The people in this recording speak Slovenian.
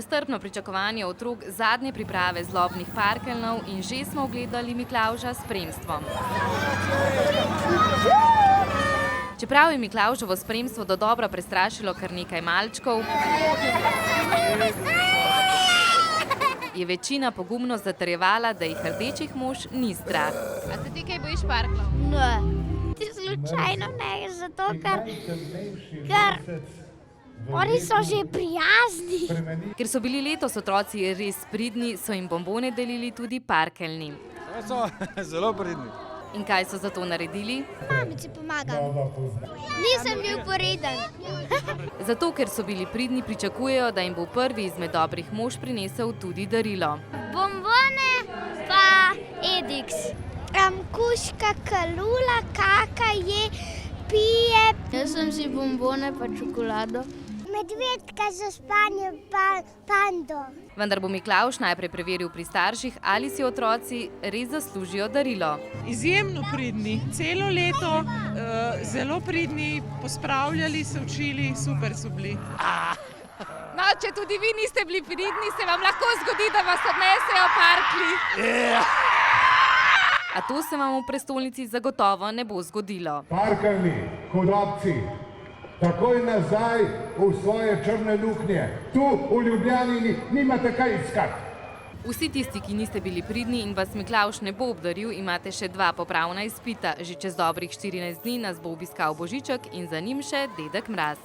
Nestrpno pričakovanje otrok zadnje priprave zlobnih parkeljnov in že smo ogledali Miklavža s spremstvom. Čeprav je Miklavževo spremstvo dodobra prestrašilo kar nekaj malčkov, je večina pogumno zatrjevala, da jih rdečih mož ni strah. A se ti kaj bojiš parklov? Ne. Slučajno ne, zato ker oni so že prijazni. Ker so bili letos otroci res pridni, so jim bombone delili tudi parkeljni. So zelo pridni. In kaj so za to naredili? Mamici pomagam. Nisem bil poreden. Zato, ker so bili pridni, pričakujejo, da jim bo prvi izmed dobrih mož prinesel tudi darilo. Bombone pa Edix. Kuška, kalula, kaka je, pije. Jaz sem si bombone pa čokolado. Medvedka za spanje pa pando. Vendar bo Miklavž najprej preveril pri starših, ali si otroci res zaslužijo darilo. Izjemno pridni, celo leto, zelo pridni, pospravljali, se učili, super so bili. No, če tudi vi niste bili pridni, se vam lahko zgodi, da vas odnesejo parklji. A to se vam v prestolnici zagotovo ne bo zgodilo. Parkeljni, hudobci, takoj nazaj v svoje črne luknje. Tu v Ljubljani nimate kaj iskati. Vsi tisti, ki niste bili pridni in vas Miklavž ne bo obdaril, imate še 2 popravna izpita. Že čez dobrih 14 dni nas bo obiskal Božiček in za njim še Dedek Mraz.